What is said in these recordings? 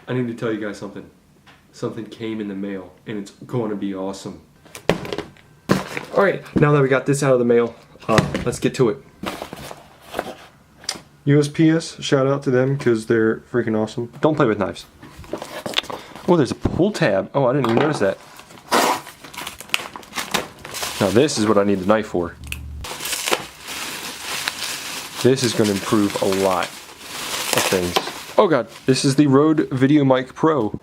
I need to tell you guys something. Something came in the mail, and it's going to be awesome. Alright, now that we got this out of the mail, let's get to it. USPS, shout out to them because they're freaking awesome. Don't play with knives. Oh, there's a pull tab. Oh, I didn't even notice that. Now this is what I need the knife for. This is going to improve a lot of things. Oh god, this is the Rode VideoMic Pro.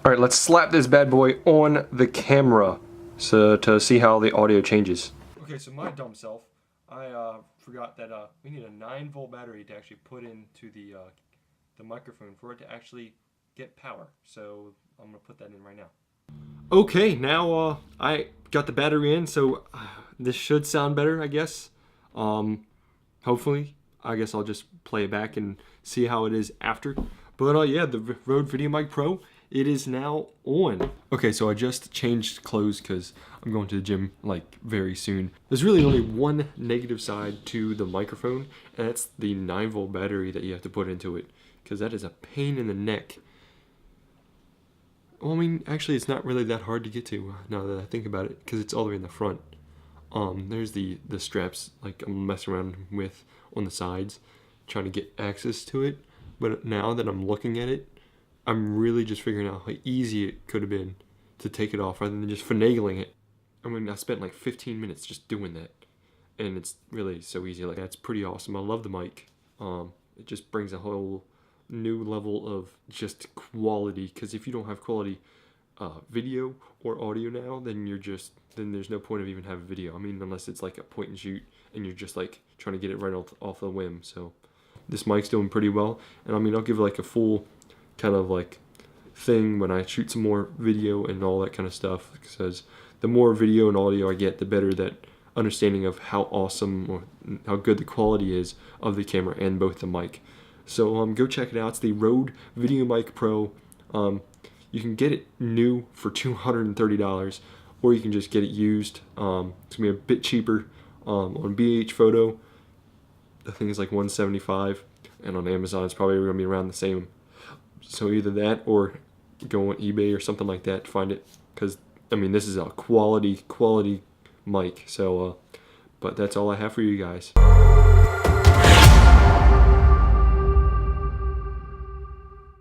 Alright, let's slap this bad boy on the camera so to see how the audio changes. Okay, so my dumb self, I forgot that we need a 9-volt battery to actually put into the microphone for it to actually get power. So I'm going to put that in right now. Okay, now I got the battery in, so this should sound better, I guess. Hopefully. I guess I'll just play it back and see how it is after. But yeah, the Rode VideoMic Pro, it is now on. Okay, so I just changed clothes because I'm going to the gym like very soon. There's really only one negative side to the microphone, and that's the 9-volt battery that you have to put into it, because that is a pain in the neck. Well, I mean, actually it's not really that hard to get to now that I think about it, because it's all the way in the front. There's the straps like I'm messing around with on the sides, trying to get access to it. But now that I'm looking at it, I'm really just figuring out how easy it could have been to take it off rather than just finagling it. I mean, I spent like 15 minutes just doing that, and it's really so easy. Like, that's pretty awesome. I love the mic. It just brings a whole new level of just quality, because if you don't have quality video or audio now, then there's no point of even having video. I mean, unless it's like a point and shoot and you're just like trying to get it right off the whim. So this mic's doing pretty well, and I mean, I'll give it like a full kind of like thing when I shoot some more video and all that kind of stuff, because the more video and audio I get, the better that understanding of how awesome or how good the quality is of the camera and both the mic. So go check it out. It's the Rode VideoMic Pro. You can get it new for $230, or you can just get it used. It's gonna be a bit cheaper on BH Photo. The thing is like $175, and on Amazon it's probably gonna be around the same. So either that or go on eBay or something like that to find it, because I mean, this is a quality mic. So but that's all I have for you guys.